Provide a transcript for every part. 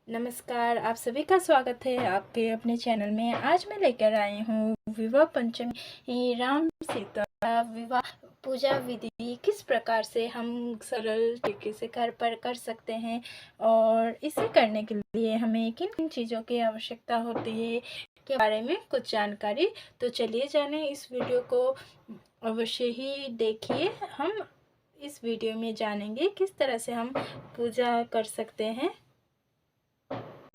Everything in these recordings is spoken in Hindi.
नमस्कार, आप सभी का स्वागत है आपके अपने चैनल में। आज मैं लेकर आई हूँ विवाह पंचमी राम सीता विवाह पूजा विधि किस प्रकार से हम सरल तरीके से घर पर कर सकते हैं और इसे करने के लिए हमें किन किन चीज़ों की आवश्यकता होती है के बारे में कुछ जानकारी। तो चलिए जाने इस वीडियो को अवश्य ही देखिए। हम इस वीडियो में जानेंगे किस तरह से हम पूजा कर सकते हैं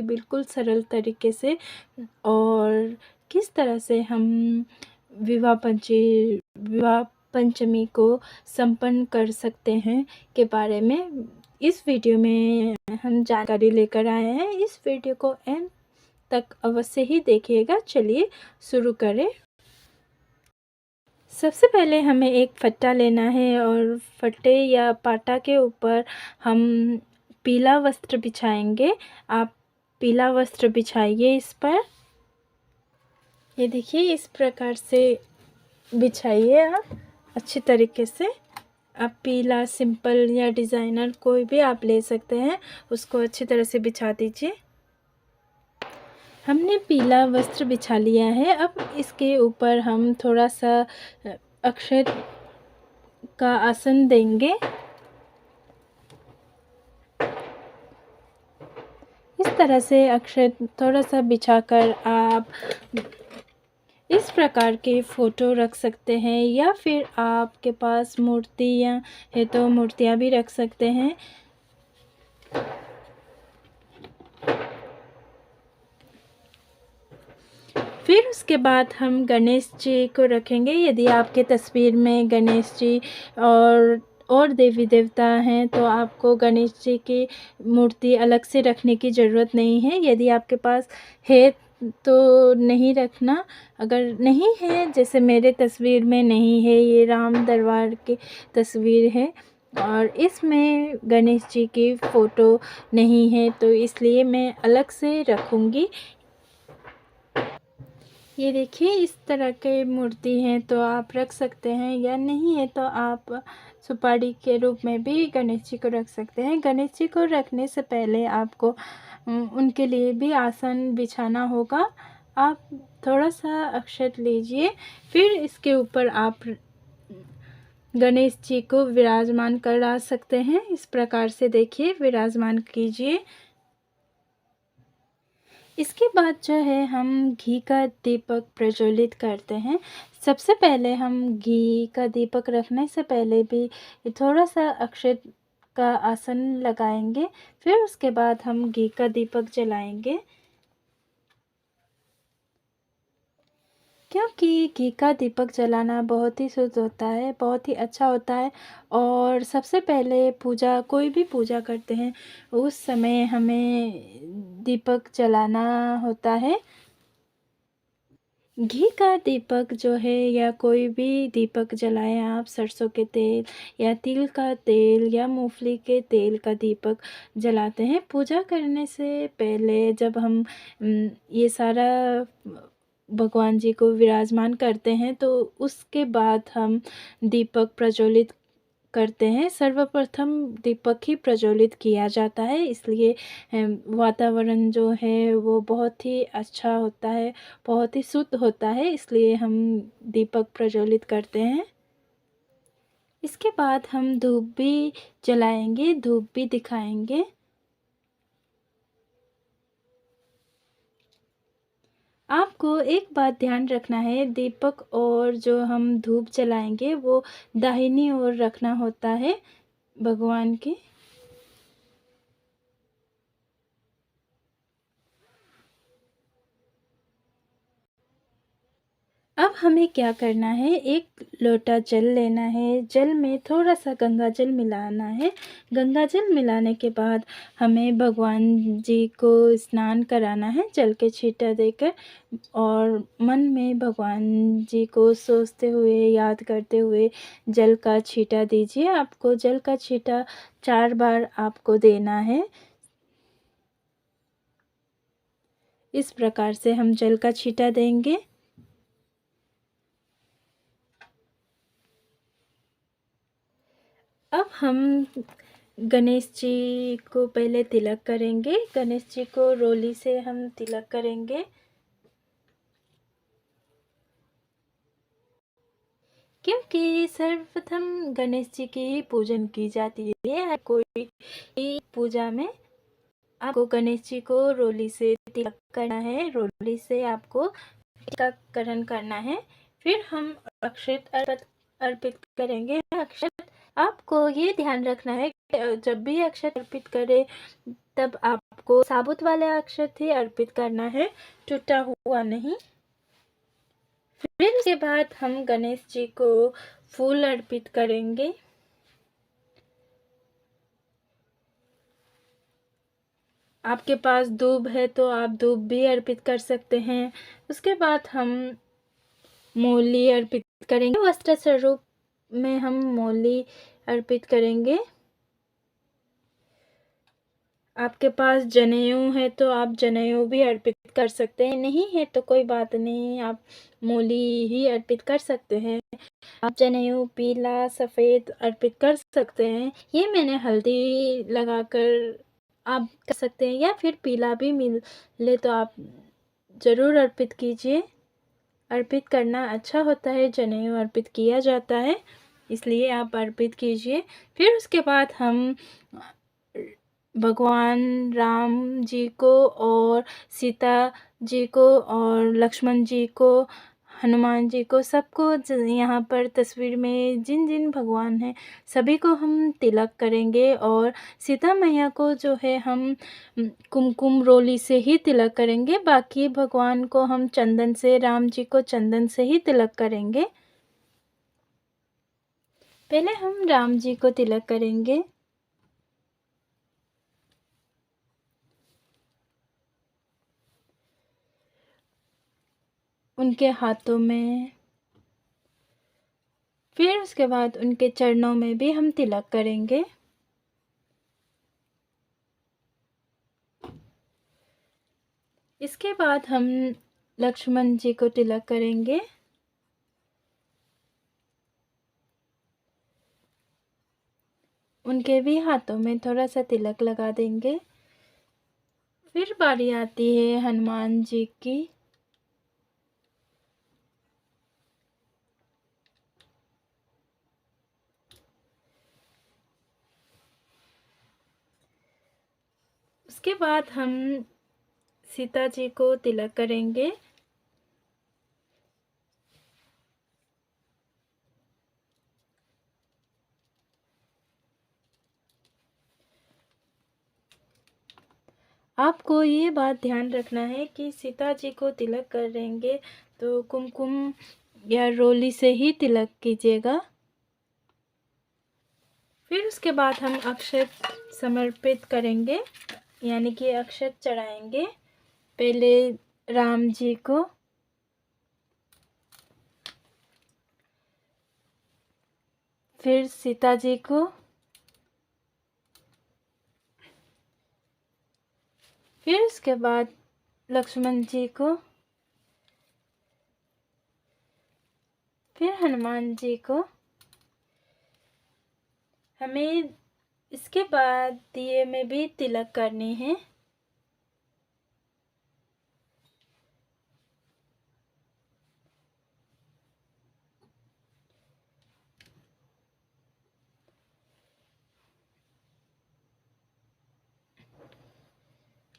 बिल्कुल सरल तरीके से, और किस तरह से हम विवाह पंचमी को संपन्न कर सकते हैं के बारे में इस वीडियो में हम जानकारी लेकर आए हैं। इस वीडियो को एंड तक अवश्य ही देखिएगा। चलिए शुरू करें। सबसे पहले हमें एक फट्टा लेना है और फट्टे या पाटा के ऊपर हम पीला वस्त्र बिछाएंगे। आप पीला वस्त्र बिछाइए इस पर। ये देखिए, इस प्रकार से बिछाइए आप अच्छी तरीके से। आप पीला सिंपल या डिज़ाइनर कोई भी आप ले सकते हैं, उसको अच्छी तरह से बिछा दीजिए। हमने पीला वस्त्र बिछा लिया है। अब इसके ऊपर हम थोड़ा सा अक्षत का आसन देंगे। इस तरह से अक्षत थोड़ा सा बिछाकर आप इस प्रकार के फ़ोटो रख सकते हैं, या फिर आपके पास मूर्तियाँ है तो मूर्तियाँ भी रख सकते हैं। फिर उसके बाद हम गणेश जी को रखेंगे। यदि आपके तस्वीर में गणेश जी और देवी देवता हैं तो आपको गणेश जी की मूर्ति अलग से रखने की ज़रूरत नहीं है। यदि आपके पास है तो नहीं रखना। अगर नहीं है, जैसे मेरे तस्वीर में नहीं है, ये राम दरबार की तस्वीर है और इसमें गणेश जी की फ़ोटो नहीं है, तो इसलिए मैं अलग से रखूँगी। ये देखिए, इस तरह के मूर्ति हैं तो आप रख सकते हैं, या नहीं है तो आप सुपारी के रूप में भी गणेश जी को रख सकते हैं। गणेश जी को रखने से पहले आपको उनके लिए भी आसन बिछाना होगा। आप थोड़ा सा अक्षत लीजिए, फिर इसके ऊपर आप गणेश जी को विराजमान करा सकते हैं। इस प्रकार से देखिए, विराजमान कीजिए। इसके बाद जो है हम घी का दीपक प्रज्वलित करते हैं। सबसे पहले हम घी का दीपक रखने से पहले भी थोड़ा सा अक्षत का आसन लगाएंगे। फिर उसके बाद हम घी का दीपक जलाएंगे, क्योंकि घी का दीपक जलाना बहुत ही शुद्ध होता है, बहुत ही अच्छा होता है। और सबसे पहले कोई भी पूजा करते हैं उस समय हमें दीपक जलाना होता है। घी का दीपक जो है, या कोई भी दीपक जलाएं आप, सरसों के तेल या तिल का तेल या मूंगफली के तेल का दीपक जलाते हैं पूजा करने से पहले। जब हम ये सारा भगवान जी को विराजमान करते हैं तो उसके बाद हम दीपक प्रज्वलित करते हैं। सर्वप्रथम दीपक ही प्रज्वलित किया जाता है, इसलिए वातावरण जो है वो बहुत ही अच्छा होता है, बहुत ही शुद्ध होता है, इसलिए हम दीपक प्रज्वलित करते हैं। इसके बाद हम धूप भी जलाएंगे, धूप भी दिखाएंगे। आपको एक बात ध्यान रखना है, दीपक और जो हम धूप जलाएंगे वो दाहिनी ओर रखना होता है भगवान के। अब हमें क्या करना है, एक लोटा जल लेना है। जल में थोड़ा सा गंगा जल मिलाना है। गंगा जल मिलाने के बाद हमें भगवान जी को स्नान कराना है जल के छींटा देकर, और मन में भगवान जी को सोचते हुए, याद करते हुए जल का छींटा दीजिए। आपको जल का छींटा 4 बार आपको देना है। इस प्रकार से हम जल का छींटा देंगे। अब हम गणेश जी को पहले तिलक करेंगे। गणेश जी को रोली से हम तिलक करेंगे, क्योंकि सर्वप्रथम गणेश जी की ही पूजन की जाती है। कोई भी पूजा में आपको गणेश जी को रोली से तिलक करना है, रोली से आपको टीकाकरण करना है। फिर हम अक्षत अर्पित करेंगे। अक्षत, आपको ये ध्यान रखना है कि जब भी अक्षत अर्पित करें तब आपको साबुत वाले अक्षत ही अर्पित करना है, टूटा हुआ नहीं। फिर उसके बाद हम गणेश जी को फूल अर्पित करेंगे। आपके पास दूब है तो आप दूब भी अर्पित कर सकते हैं। उसके बाद हम मौली अर्पित करेंगे। वस्त्र स्वरूप में हम मौली अर्पित करेंगे। आपके पास जनेऊ है तो आप जनेऊ भी अर्पित कर सकते हैं, नहीं है तो कोई बात नहीं, आप मौली ही अर्पित कर सकते हैं। आप जनेऊ पीला सफ़ेद अर्पित कर सकते हैं। ये मैंने हल्दी लगाकर आप कर सकते हैं, या फिर पीला भी मिले तो आप ज़रूर अर्पित कीजिए। अर्पित करना अच्छा होता है, जनेऊ अर्पित किया जाता है, इसलिए आप अर्पित कीजिए। फिर उसके बाद हम भगवान राम जी को और सीता जी को और लक्ष्मण जी को, हनुमान जी को, सबको यहाँ पर तस्वीर में जिन जिन भगवान हैं सभी को हम तिलक करेंगे। और सीता मैया को जो है हम कुमकुम रोली से ही तिलक करेंगे। बाकी भगवान को हम चंदन से, राम जी को चंदन से ही तिलक करेंगे। पहले हम राम जी को तिलक करेंगे। उनके हाथों में, फिर उसके बाद उनके चरणों में भी हम तिलक करेंगे। इसके बाद हम लक्ष्मण जी को तिलक करेंगे। उनके भी हाथों में थोड़ा सा तिलक लगा देंगे। फिर बारी आती है हनुमान जी की। उसके बाद हम सीता जी को तिलक करेंगे। आपको ये बात ध्यान रखना है कि सीता जी को तिलक करेंगे तो कुमकुम या रोली से ही तिलक कीजिएगा। फिर उसके बाद हम अक्षत समर्पित करेंगे, यानी कि अक्षत चढ़ाएंगे। पहले राम जी को, फिर सीता जी को, फिर उसके बाद लक्ष्मण जी को, फिर हनुमान जी को। हमें इसके बाद दिए में भी तिलक करनी है।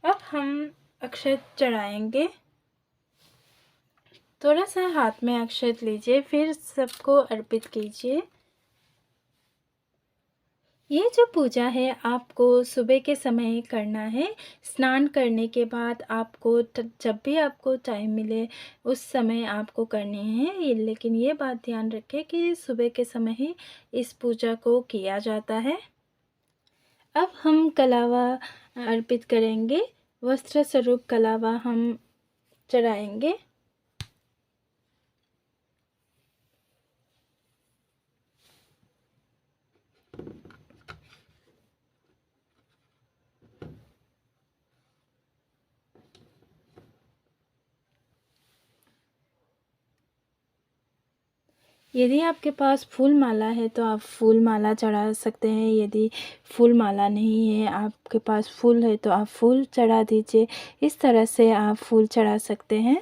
अब हम अक्षत चढ़ाएंगे। थोड़ा सा हाथ में अक्षत लीजिए, फिर सबको अर्पित कीजिए। ये जो पूजा है आपको सुबह के समय करना है। स्नान करने के बाद आपको जब भी आपको टाइम मिले उस समय आपको करनी है। लेकिन ये बात ध्यान रखें कि सुबह के समय ही इस पूजा को किया जाता है। अब हम कलावा अर्पित करेंगे। वस्त्र स्वरूप कलावा हम चढ़ाएंगे। यदि आपके पास फूल माला है तो आप फूल माला चढ़ा सकते हैं। यदि फूल माला नहीं है, आपके पास फूल है, तो आप फूल चढ़ा दीजिए। इस तरह से आप फूल चढ़ा सकते हैं।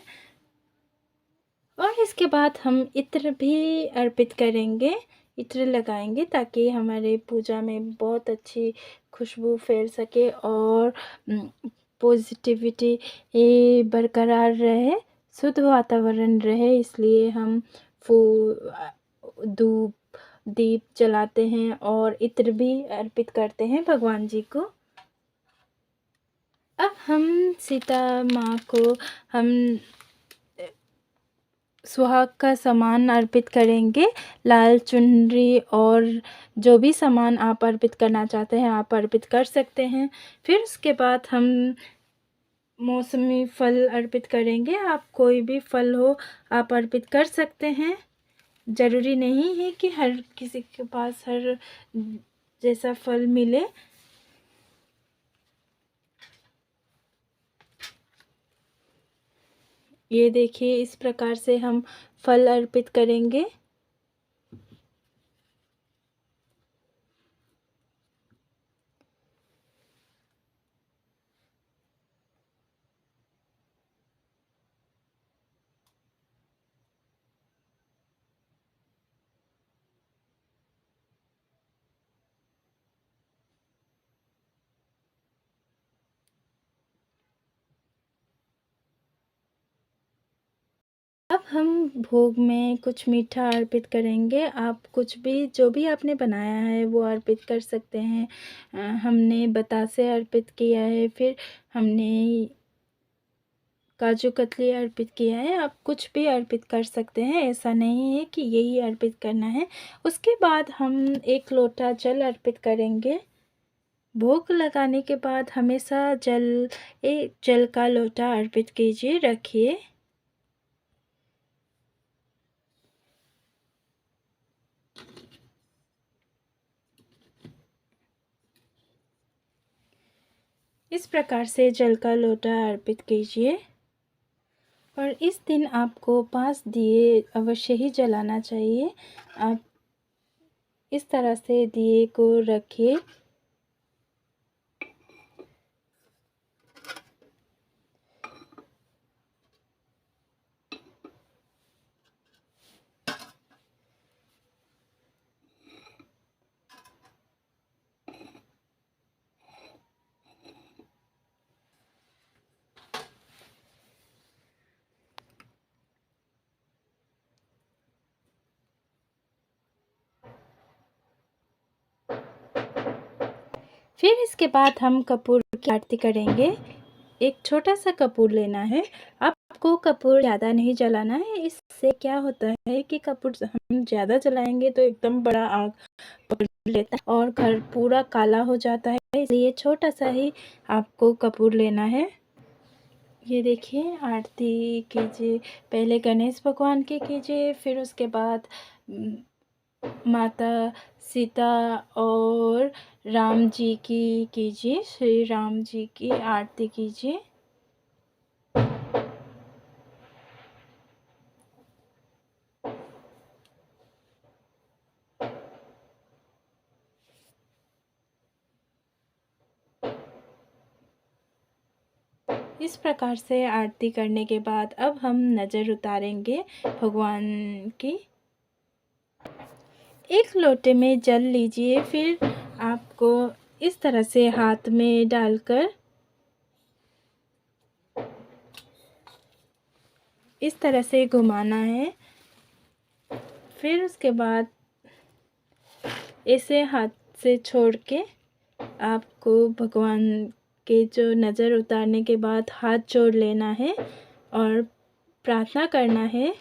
और इसके बाद हम इत्र भी अर्पित करेंगे, इत्र लगाएंगे ताकि हमारे पूजा में बहुत अच्छी खुशबू फैल सके और पॉजिटिविटी बरकरार रहे, शुद्ध वातावरण रहे। इसलिए हम फूल, धूप, दीप जलाते हैं और इत्र भी अर्पित करते हैं भगवान जी को। अब हम सीता माँ को हम सुहाग का सामान अर्पित करेंगे, लाल चुनरी और जो भी सामान आप अर्पित करना चाहते हैं आप अर्पित कर सकते हैं। फिर उसके बाद हम मौसमी फल अर्पित करेंगे। आप कोई भी फल हो आप अर्पित कर सकते हैं। ज़रूरी नहीं है कि हर किसी के पास हर जैसा फल मिले। ये देखिए, इस प्रकार से हम फल अर्पित करेंगे। अब हम भोग में कुछ मीठा अर्पित करेंगे। आप कुछ भी जो भी आपने बनाया है वो अर्पित कर सकते हैं। हमने बतासे अर्पित किया है, फिर हमने काजू कतली अर्पित किया है। आप कुछ भी अर्पित कर सकते हैं, ऐसा नहीं है कि यही अर्पित करना है। उसके बाद हम 1 लोटा जल अर्पित करेंगे। भोग लगाने के बाद हमेशा जल का लोटा अर्पित कीजिए, रखिए। इस प्रकार से जल का लोटा अर्पित कीजिए। और इस दिन आपको 5 दिए अवश्य ही जलाना चाहिए। आप इस तरह से दिए को रखिए। फिर इसके बाद हम कपूर की आरती करेंगे। एक छोटा सा कपूर लेना है। आपको कपूर ज़्यादा नहीं जलाना है। इससे क्या होता है कि कपूर हम ज़्यादा जलाएंगे तो एकदम बड़ा आग पकड़ लेता है और घर पूरा काला हो जाता है। इसलिए छोटा सा ही आपको कपूर लेना है। ये देखिए, आरती कीजिए। पहले गणेश भगवान की कीजिए, फिर उसके बाद माता सीता और राम जी की कीजिए। श्री राम जी की आरती कीजिए। इस प्रकार से आरती करने के बाद अब हम नज़र उतारेंगे भगवान की। एक लोटे में जल लीजिए, फिर आपको इस तरह से हाथ में डालकर इस तरह से घुमाना है। फिर उसके बाद ऐसे हाथ से छोड़ के आपको भगवान के जो नज़र उतारने के बाद हाथ जोड़ लेना है और प्रार्थना करना है।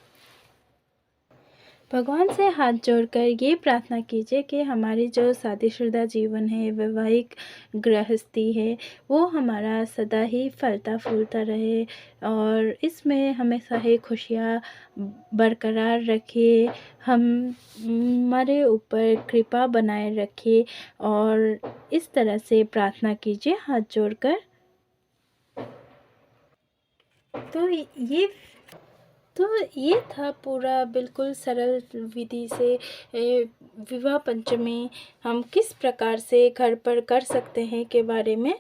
भगवान से हाथ जोड़कर ये प्रार्थना कीजिए कि हमारी जो शादीशुदा जीवन है, वैवाहिक गृहस्थी है, वो हमारा सदा ही फलता फूलता रहे और इसमें हमेशा ही खुशियाँ बरकरार रखिए। हमारे ऊपर कृपा बनाए रखिए और इस तरह से प्रार्थना कीजिए हाथ जोड़कर। तो तो ये था पूरा बिल्कुल सरल विधि से विवाह पंचमी हम किस प्रकार से घर पर कर सकते हैं के बारे में।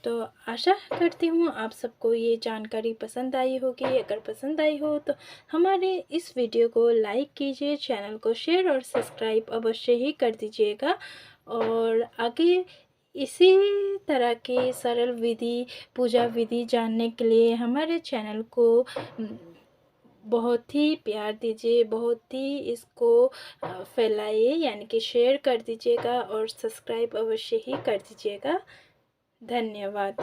तो आशा करती हूँ आप सबको ये जानकारी पसंद आई होगी। अगर पसंद आई हो तो हमारे इस वीडियो को लाइक कीजिए, चैनल को शेयर और सब्सक्राइब अवश्य ही कर दीजिएगा। और आगे इसी तरह की सरल विधि, पूजा विधि जानने के लिए हमारे चैनल को बहुत ही प्यार दीजिए, बहुत ही इसको फैलाइए, यानी कि शेयर कर दीजिएगा और सब्सक्राइब अवश्य ही कर दीजिएगा। धन्यवाद।